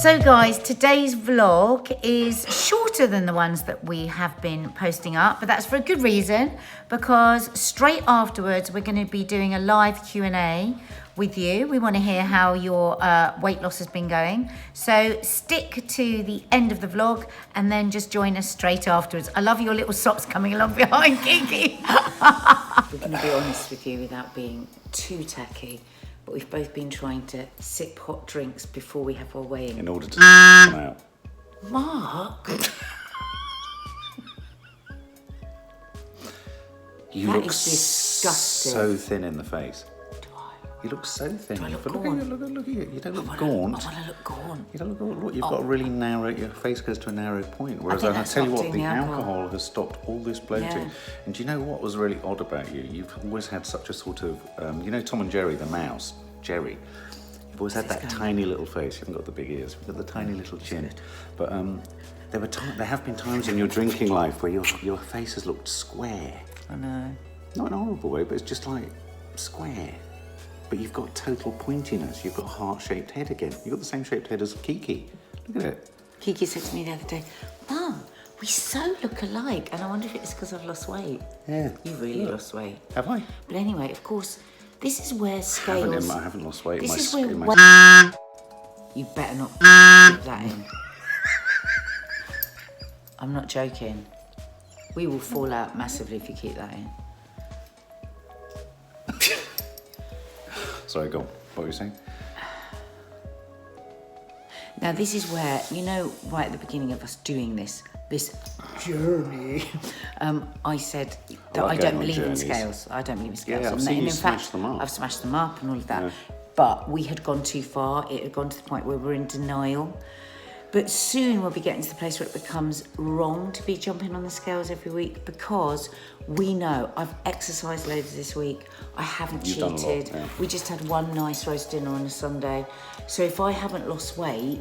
So guys, today's vlog is shorter than the ones that we have been posting up, but that's for a good reason, because straight afterwards we're going to be doing a live Q&A with you. We want to hear how your weight loss has been going. So stick to the end of the vlog and then just join us straight afterwards. I love your little socks coming along behind, Kiki. We're going to be honest with you without being too tacky, but we've both been trying to sip hot drinks before we have our weigh-in. In order to come out. Mark! You That look is disgusting. so thin in the face. Do I? You look so thin. Do I look But gaunt? look at you. You don't look I gaunt. want to look gaunt. You don't look gaunt. Look, you've got a really narrow, your face goes to a narrow point. Whereas think I that's tell you not what, doing the the alcohol. alcohol has stopped all this bloating. Yeah. And do you know what was really odd about you? You've always had such a sort of, you know Tom and Jerry, the mouse, Jerry. You've always had that tiny little face. You haven't got the big ears. You've got the tiny little chin. But there have been times in your drinking life where your face has looked square. I know. Not in a horrible way, but it's just like square. But you've got total pointiness. You've got a heart-shaped head again. You've got the same shaped head as Kiki. Look at it. Kiki said to me the other day, Mum, we so look alike. And I wonder if it's because I've lost weight. Yeah. You really lost weight. Have I? But anyway, of course, this is where scales... I haven't lost weight. This is My- where... my- You better not keep that in. I'm not joking. We will fall out massively if you keep that in. Sorry, go on. What were you saying? Now, this is where, you know, right at the beginning of us doing this journey, I said that I don't believe in scales. I don't believe in scales. Yeah, I've seen you smash them up. I've smashed them up and all of that. Yeah. But we had gone too far. It had gone to the point where we're in denial. But soon we'll be getting to the place where it becomes wrong to be jumping on the scales every week, because we know I've exercised loads this week. I haven't You've done a lot, cheated. yeah. We just had one nice roast dinner on a Sunday. So if I haven't lost weight,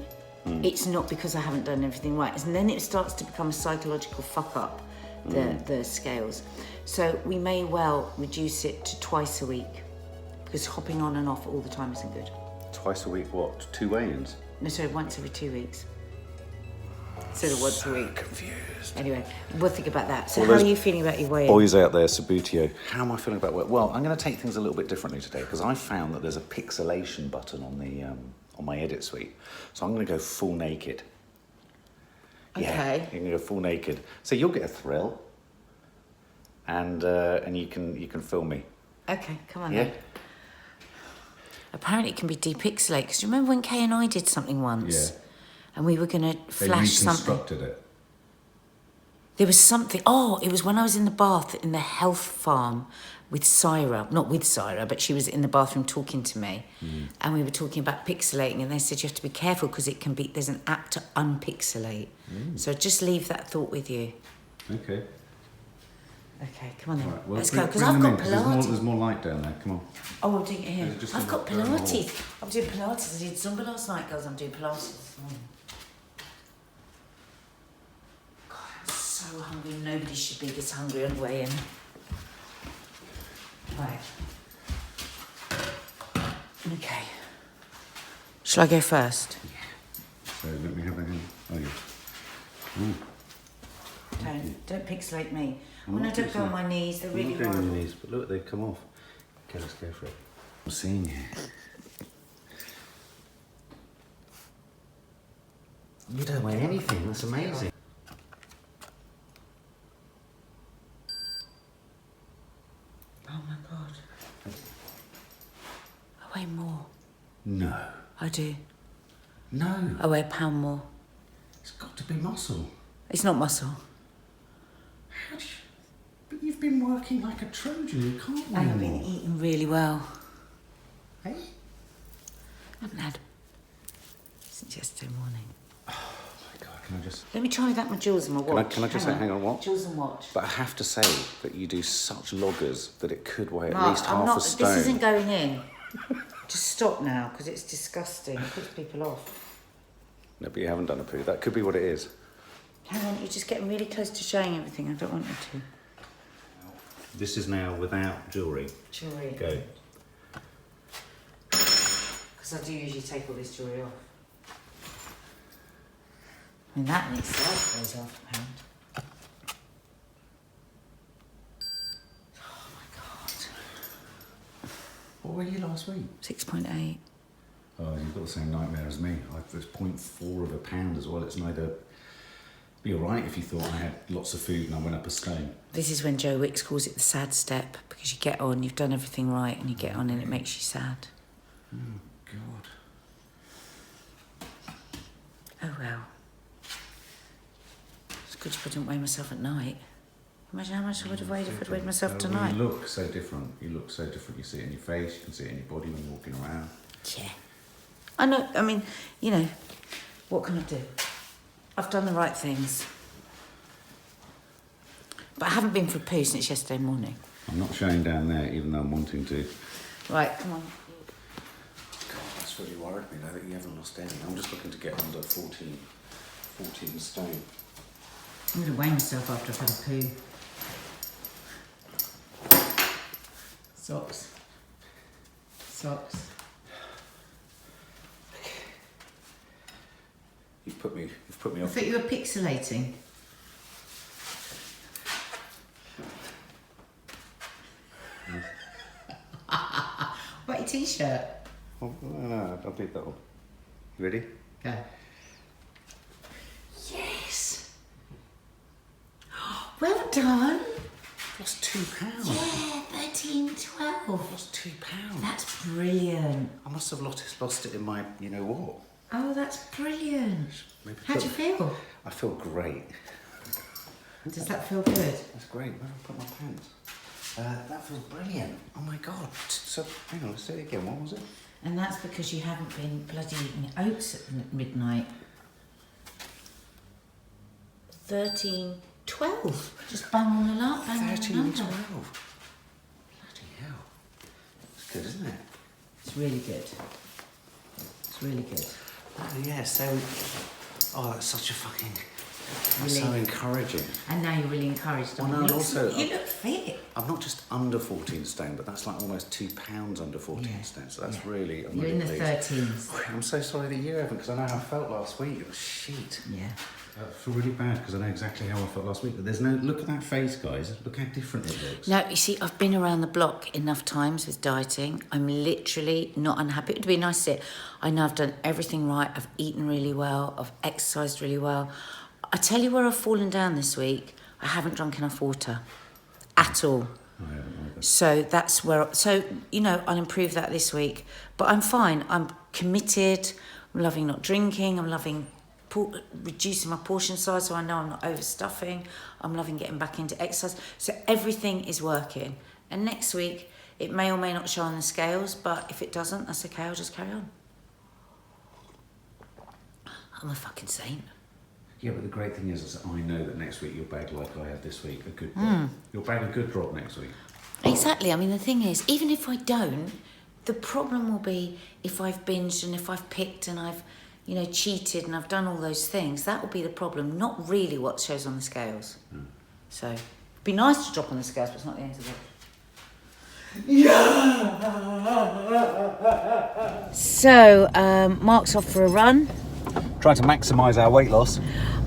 it's not because I haven't done everything right. And then it starts to become a psychological fuck up, the scales. So we may well reduce it to twice a week, because hopping on and off all the time isn't good. Twice a week, what? 2 weigh-ins? No, sorry, once every 2 weeks. Instead of once a week. Confused. Anyway, we'll think about that. So All how are those you feeling about your weight? Boys out there, Sabutio, how am I feeling about weight? Well, I'm going to take things a little bit differently today, because I found that there's a pixelation button on the on my edit suite. So I'm going to go full naked. Yeah, Okay. you're going to go full naked. So you'll get a thrill, and you can film me. Okay, come on Yeah. then. Apparently it can be depixelated, because remember when Kay and I did something once? Yeah. And we were going to They flash something. reconstructed it. There was something, it was when I was in the bath in the health farm with Syra, not with Syra, but she was in the bathroom talking to me. And we were talking about pixelating, and they said you have to be careful because it can be, there's an app to unpixelate. So just leave that thought with you. Okay. Okay, come on then. Right, well, Let's go, because bring I've them got in, 'cause Pilates. there's more light down there. Come on. Oh, I'm doing it here. Is it just I've in got the hall? Pilates. I'm doing Pilates. I did Zumba last night, girls. I'm doing Pilates this morning. God, I'm so hungry. Nobody should be this hungry on the way in. Right. Okay. Shall I go first? So let me have a hand. Oh, yeah. Ooh. Don't pixelate me. I'm When I not don't go on pixelating. my knees, they're I'm really not doing horrible. your knees, but look, they've come off. Okay, let's go for it. I'm seeing you. You don't weigh anything. That's amazing. Oh my God. I weigh more. No. I do. No. I weigh a pound more. It's got to be muscle. It's not muscle. How do you... But you've been working like a Trojan. You can't weigh I've been more. eating really well. Hey? I haven't had since yesterday morning. Oh my God, can I just... Let me try that with Jules and my watch. Can I just say, hang on, what? Jules and watch. But I have to say that you do such loggers that it could weigh at Mark, least I'm half not, a stone. This isn't going in. Just stop now, because it's disgusting. It puts people off. No, but you haven't done a poo. That could be what it is. Hang on, you're just getting really close to showing everything. I don't want you to. This is now without jewellery. Jewellery. Go. Because I do usually take all this jewellery off. I mean, that in itself goes half a pound. Oh my God. What were you last week? 6.8. Oh, you've got the same nightmare as me. There's 0.4 of a pound as well. It's neither... Be all right if you thought I had lots of food and I went up a stone. This is when Joe Wicks calls it the sad step, because you get on, you've done everything right, and you get on and it makes you sad. Oh, God. Oh, well. It's good I didn't weigh myself at night. Imagine how much I would have weighed if I'd weighed myself tonight. You look so different. You look so different. You see it in your face, you can see it in your body when you're walking around. Yeah. I know, I mean, you know, what can I do? I've done the right things. But I haven't been for a poo since yesterday morning. I'm not showing down there, even though I'm wanting to. Right, come on. God, that's really worried me, though, that you haven't lost any. I'm just looking to get under 14 stone. I'm going to weigh myself after I've had a poo. Socks. Socks. You've put me I off. thought you were pixelating. What your t-shirt? Oh, no, I'll beat that up. You ready? Go. Yes. Well done. Lost £2. Yeah, 13.12. Lost £2. That's brilliant. I must have lost it in my, you know what? Oh, that's brilliant. Maybe How do you feel? I feel great. Does that feel good? That's great. Where did I put my pants? That feels brilliant. Oh my God. So, hang on, let's say it again. What was it? And that's because you haven't been bloody eating oats at midnight. 13.12. Just bang on the lot. 13.12. Bloody hell. It's good, isn't it? It's really good. It's really good. Oh, yeah, so... Oh, that's such a fucking... That's Relief. so encouraging. And now you're really encouraged. Well, no, you, also- you look fit. I'm not just under 14 stone, but that's like almost £2 under 14 Yeah, stone. So that's yeah. really... I'm You're in the really pleased. 13s. I'm so sorry that you haven't, because I know how I felt last week. It was shit. Yeah. I feel really bad because I know exactly how I felt last week. But there's no... Look at that face, guys. Look how different it looks. No, you see, I've been around the block enough times with dieting. I'm literally not unhappy. It would be nice to see it. I know I've done everything right. I've eaten really well. I've exercised really well. I tell you where I've fallen down this week. I haven't drunk enough water at all. I haven't either. So that's where... So, you know, I'll improve that this week. But I'm fine. I'm committed. I'm loving not drinking. I'm loving... reducing my portion size so I know I'm not overstuffing. I'm loving getting back into exercise. So everything is working. And next week, it may or may not show on the scales, but if it doesn't, that's okay, I'll just carry on. I'm a fucking saint. Yeah, but the great thing is I know that next week you'll bag like I have this week, a good drop. You'll bag a good drop next week. Exactly. I mean, the thing is, even if I don't, the problem will be if I've binged and if I've picked and I've, you know, cheated and I've done all those things. That will be the problem, not really what shows on the scales. So, it'd be nice to drop on the scales, but it's not the end of it. Yeah. So, Mark's off for a run. Trying to maximise our weight loss.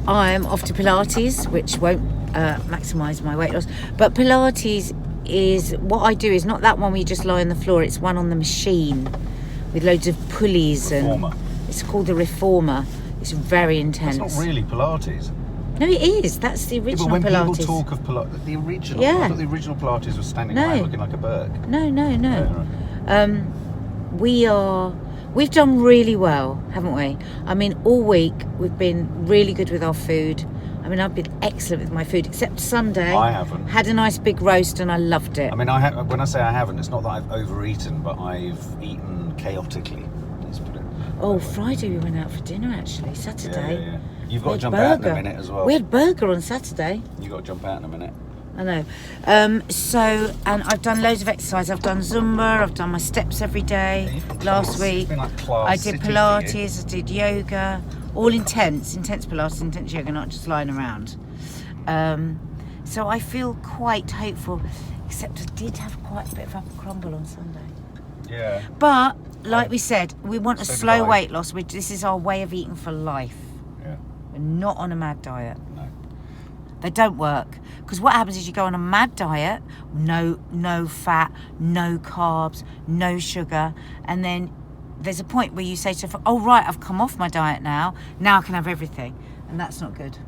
I'm off to Pilates, which won't maximise my weight loss. But Pilates is, what I do is not that one where you just lie on the floor, it's one on the machine with loads of pulleys. Reformer. And it's called the Reformer. It's very intense. It's not really Pilates. No, it is. That's the original when Pilates. people talk of Pilates, the original, Yeah. I thought the original Pilates was standing around looking like a Berg. No. Yeah, right. We've done really well, haven't we? I mean, all week we've been really good with our food. I mean, I've been excellent with my food, except Sunday. I haven't. Had a nice big roast and I loved it. I mean, when I say I haven't, it's not that I've overeaten, but I've eaten chaotically. Let's put it. Oh, Friday we went out for dinner actually, Saturday. Yeah. You've got We to had jump out in a burger. minute as well. We had burger on Saturday. You've got to jump out in a minute. I know. And I've done loads of exercise. I've done Zumba, I've done my steps every day. Last week, It's been like class I did city for you. Pilates, I did yoga, all intense Pilates, intense yoga, not just lying around. So I feel quite hopeful, except I did have quite a bit of apple crumble on Sunday. Yeah. But, like we said, we want a So slow did I. weight loss. This is our way of eating for life. Yeah. We're not on a mad diet. No. They don't work. Because what happens is you go on a mad diet, no fat, no carbs, no sugar, and then there's a point where you say to yourself, oh right, I've come off my diet now I can have everything. And that's not good.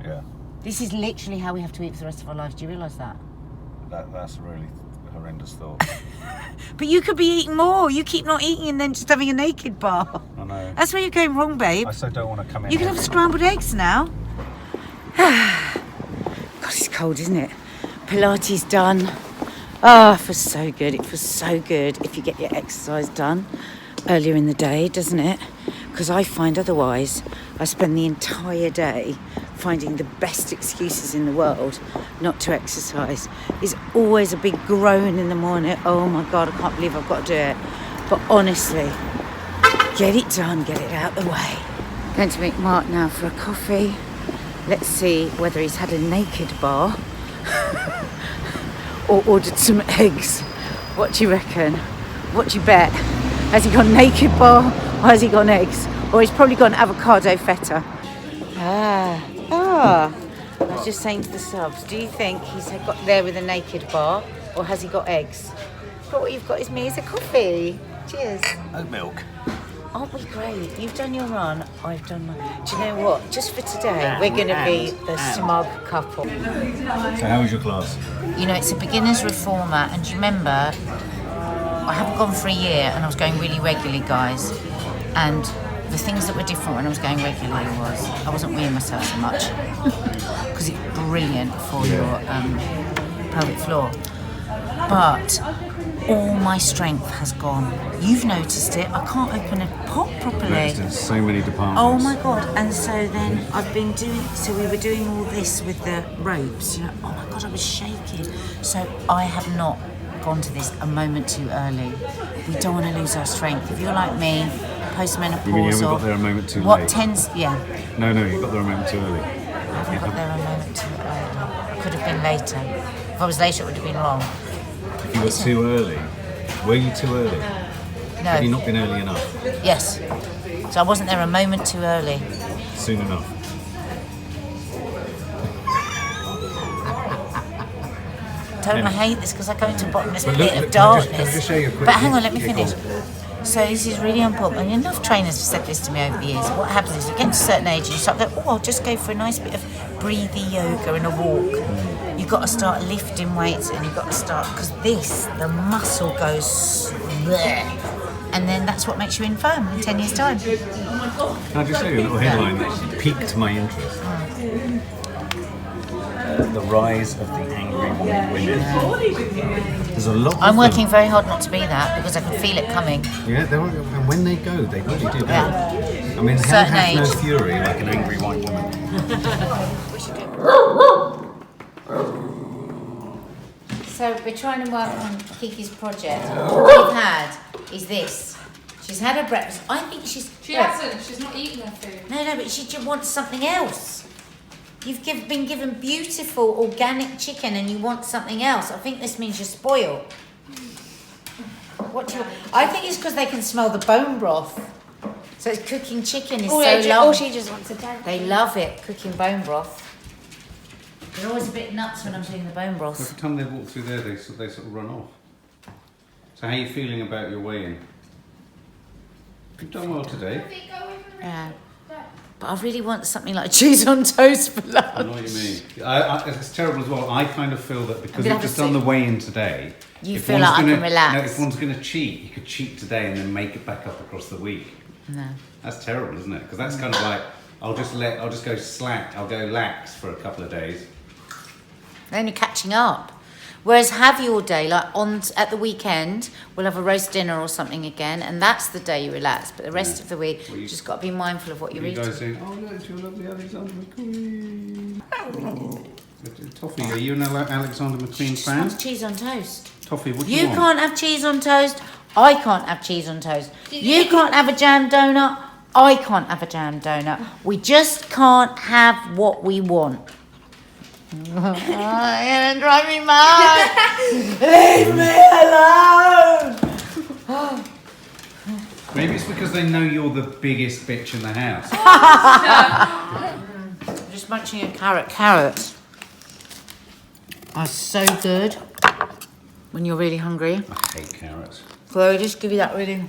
Yeah. This is literally how we have to eat for the rest of our lives. Do you realise that? That's a really horrendous thought. But you could be eating more. You keep not eating and then just having a naked bar. I know. That's where you're going wrong, babe. I so don't want to come in. You can have scrambled eggs now. God, it's cold, isn't it? Pilates done. Oh, it feels so good. It feels so good if you get your exercise done earlier in the day, doesn't it? Because I find otherwise I spend the entire day finding the best excuses in the world not to exercise. It's always a big groan in the morning. Oh my God, I can't believe I've got to do it. But honestly, get it done, get it out the way. Going to meet Mark now for a coffee. Let's see whether he's had a naked bar or ordered some eggs. What do you reckon? What do you bet? Has he gone naked bar or has he gone eggs? Or he's probably gone avocado feta. I was just saying to the subs, do you think he's got there with a naked bar or has he got eggs? But what you've got is me as a coffee. Cheers. Oat milk. Aren't we great? You've done your run, I've done mine. Do you know what? Just for today, we're going to be the smug couple. So how was your class? You know, it's a beginner's reformer, and do you remember, I haven't gone for a year and I was going really regularly, guys. And the things that were different when I was going regularly was I wasn't weighing myself so much because it's brilliant for your pelvic floor. But all my strength has gone. You've noticed it. I can't open a pot properly. There's so many departments. Oh my God. And so then I've been doing, so we were doing all this with the ropes, you know. Oh my God, I was shaking. So I have not gone to this a moment too early. We don't want to lose our strength. If you're like me, postmenopausal. You mean you haven't got there a moment too what late? tends, yeah. No, you got there a moment too early. I haven't got there a moment too early. Could have been later. If I was later, it would have been wrong. If you were too early, were you too early? No. Have you not been early enough? Yes. So I wasn't there a moment too early. Soon enough. Don't I hate this because I go into a bottomless But pit look, of can I darkness. just show you a quick But hang on, let me kick finish. So this is really important. And enough trainers have said this to me over the years. What happens is you get to a certain age and you start going, oh, I'll just go for a nice bit of breathy yoga and a walk. You've got to start lifting weights and you've got to start, because the muscle goes bleh. And then that's what makes you infirm in 10 years' time. Can I just show you a little headline that piqued my interest? The rise of the angry women. There's a lot. I'm working very hard not to be that because I can feel it coming. Yeah, and when they go, they really do. Yeah. I mean, hell Certain has no age. fury like an angry white woman. So we're trying to work on Kiki's project. What we've had is this. She's had her breakfast. I think She hasn't. She's not eating her food. No, but she just wants something else. You've been given beautiful organic chicken and you want something else. I think this means you're spoiled. I think it's because they can smell the bone broth. So cooking chicken is so lovely. Or she just wants a dad. They love it, cooking bone broth. They're always a bit nuts when I'm doing the bone broth. Every time they walk through there, they sort of run off. So how are you feeling about your weigh-in? You've done well today. Yeah. But I really want something like cheese on toast for lunch. I know what you mean. It's terrible as well. I kind of feel that because gonna you've have just to done the sit. weigh-in today. You if feel one's like I gonna- can relax. No, if one's going to cheat, you could cheat today and then make it back up across the week. No. That's terrible, isn't it? Because that's kind of like I'll just go slack. I'll go lax for a couple of days. They're only catching up. Whereas have your day, like at the weekend, we'll have a roast dinner or something again, and that's the day you relax. But the rest of the week, Well, you just got to be mindful of what you're You eating. guys saying, "Oh, look, it's your lovely Alexander McQueen." Toffee, are you an Alexander McQueen Just fan? wants cheese on toast. Toffee, what do you You want? can't have cheese on toast. I can't have cheese on toast. You can't have a jam donut. I can't have a jam donut. We just can't have what we want. You're gonna drive me mad. Leave me alone. We Maybe it's because they know you're the biggest bitch in the house. Just munching a carrot. Carrots are so good when you're really hungry. I hate carrots. So they just give you that really...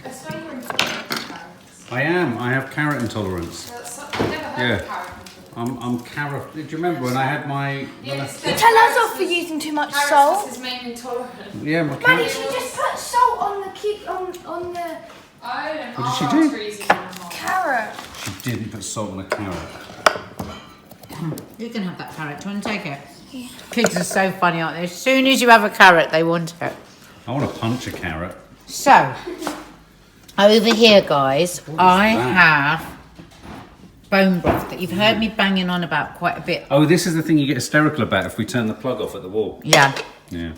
I swear you're intolerant to carrots. I am. I have carrot intolerance. I've never heard of carrot intolerance. I'm carrot. Do you remember when I had my... Yeah, Tell us off for using too much Carrots salt. is his main intolerant. Yeah, my Maddie, carrot. she just put salt on the I don't know. What did she do? carrot. She didn't put salt on a carrot. You can have that carrot. Do you want to take it? Yeah. Kids are so funny, aren't they? As soon as you have a carrot, they want it. I want to punch a carrot. So, over here, guys, I that? have bone broth that you've heard me banging on about quite a bit. Oh, this is the thing you get hysterical about if we turn the plug off at the wall. Yeah. Yeah.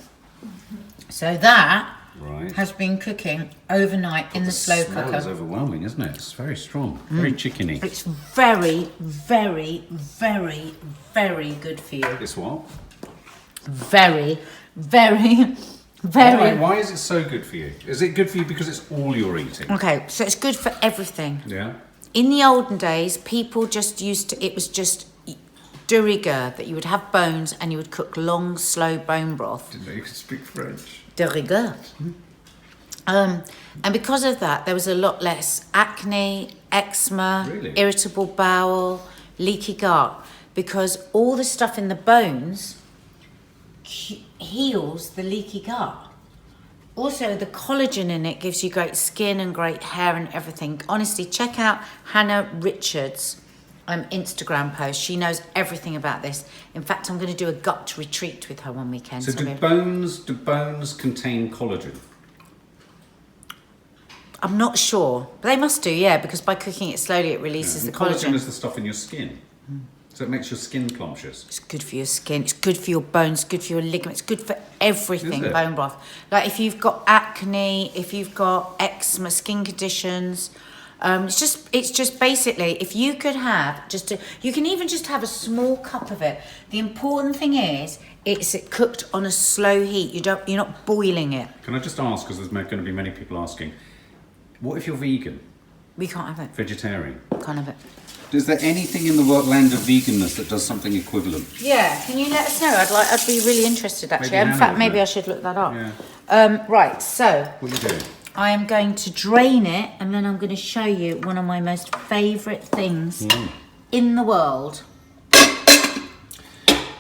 So that Right. has been cooking overnight in the slow Smell is cooker. overwhelming, isn't it? It's very strong. Very chickeny. It's very, very, very, very good for you. It's what? Very, very, very. Why is it so good for you? Is it good for you because it's all you're eating? Okay, so it's good for everything. Yeah. In the olden days, people just used to, it was just de rigueur that you would have bones and you would cook long, slow bone broth. Didn't know you could speak French. De rigueur. And because of that, there was a lot less acne, eczema, Really? irritable bowel, leaky gut, because all the stuff in the bones heals the leaky gut. Also, the collagen in it gives you great skin and great hair and everything. Honestly, check out Hannah Richards' Instagram post. She knows everything about this. In fact, I'm going to do a gut retreat with her one weekend. So do bones contain collagen? I'm not sure, but they must do, yeah, because by cooking it slowly, it releases And the collagen. is the stuff in your skin. So it makes your skin plumptious. It's good for your skin, it's good for your bones, good for your ligaments, good for everything, Is it? bone broth. Like if you've got acne, if you've got eczema, skin conditions, it's just basically, if you could have you can even just have a small cup of it. The important thing is, it's cooked on a slow heat. You're not boiling it. Can I just ask, because there's going to be many people asking, what if you're vegan, We can't have it. vegetarian? Can't have it. Is there anything in the land of veganness that does something equivalent? Yeah, can you let us know? I'd be really interested actually. Maybe In Hannah fact, would maybe know. I should look that up. Yeah. Right, so What are you doing? I am going to drain it and then I'm going to show you one of my most favourite things in the world. Do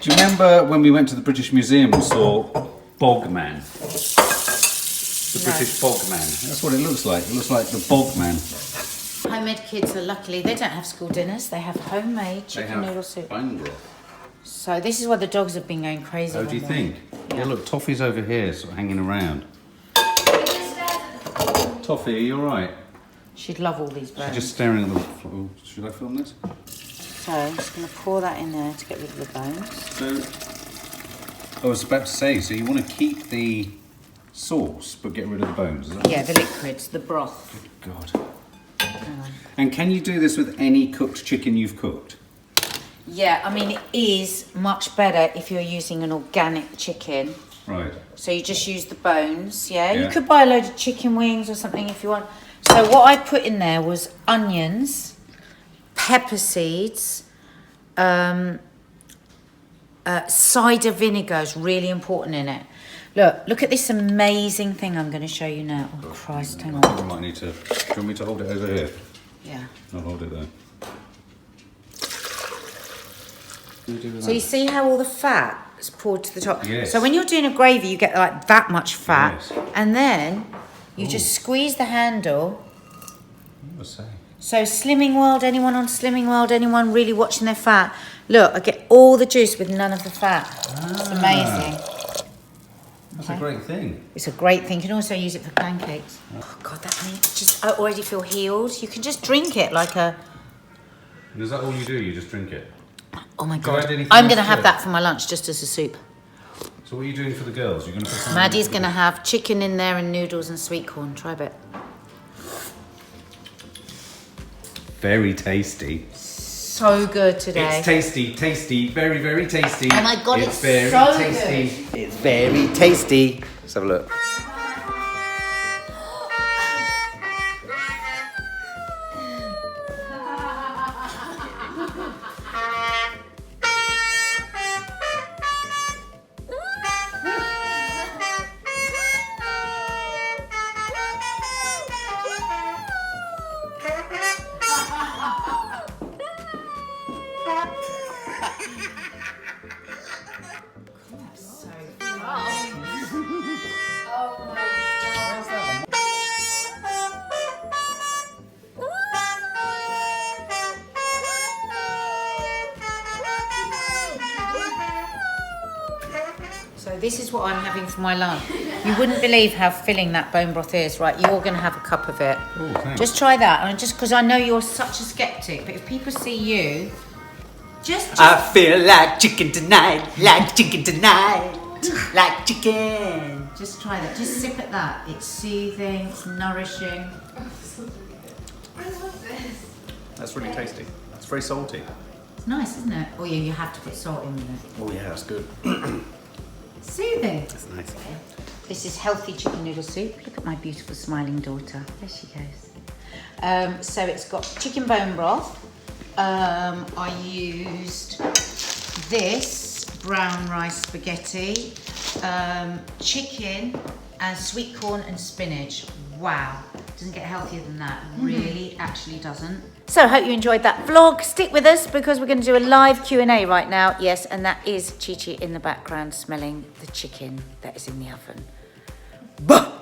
you remember when we went to the British Museum and saw Bogman? The British Bogman. That's what it looks like. It looks like the Bogman. Homemade kids are luckily, they don't have school dinners, they have homemade They chicken noodle have soup. bone broth. So this is why the dogs have been going crazy. Oh, all do you morning. think? Yeah, look, Toffee's over here, sort of hanging around. Toffee, are you alright? She'd love all these bones. She's just staring at the floor. Should I film this? So I'm just going to pour that in there to get rid of the bones. So, I was about to say, so you want to keep the sauce but get rid of the bones, is that Yeah, the liquids, the broth. God. And can you do this with any cooked chicken you've cooked? Yeah, I mean, it is much better if you're using an organic chicken. Right. So you just use the bones, yeah? Yeah. You could buy a load of chicken wings or something if you want. So what I put in there was onions, pepper seeds, cider vinegar is really important in it. Look at this amazing thing I'm going to show you now. Oh, Christ, hang I think on. we might need to... Do you want me to hold it over here? Yeah. I'll hold it there. So you see how all the fat is poured to the top? Yes. So when you're doing a gravy, you get like that much fat. Yes. And then you just squeeze the handle. What was I saying? So Slimming World, anyone on Slimming World, anyone really watching their fat? Look, I get all the juice with none of the fat. It's amazing. That's a great thing. It's a great thing. You can also use it for pancakes. Oh God, that meat just, I already feel healed. You can just drink it like a, And is that all you do? You just drink it? oh my Do you add God. anything I'm else going to to have it? that for my lunch just as a soup. So what are you doing for the girls? You're going to put something... Maddie's going to have chicken in there and noodles and sweet corn. Try a bit. Very tasty. So good today. It's tasty, tasty, very, very tasty. Oh my God, it's very so tasty. It's very tasty. Let's have a look. So this is what I'm having for my lunch. You wouldn't believe how filling that bone broth is, right? You're going to have a cup of it. Oh, thanks. Just try that, and just because I know you're such a skeptic, but if people see you, just I feel like chicken tonight, like chicken tonight, like chicken. just try that. Just sip at that. It's soothing. It's nourishing. I love this. That's really tasty. It's very salty. It's nice, isn't it? Oh yeah, you have to put salt in with it. Oh yeah, that's good. Soothing. That's nice. This is healthy chicken noodle soup. Look at my beautiful smiling daughter. There she goes. So it's got chicken bone broth. I used this brown rice spaghetti, chicken, and sweet corn and spinach. Wow, doesn't get healthier than that. Really, actually doesn't. So I hope you enjoyed that vlog. Stick with us because we're going to do a live Q&A right now. Yes, and that is Chi Chi in the background smelling the chicken that is in the oven. Bah!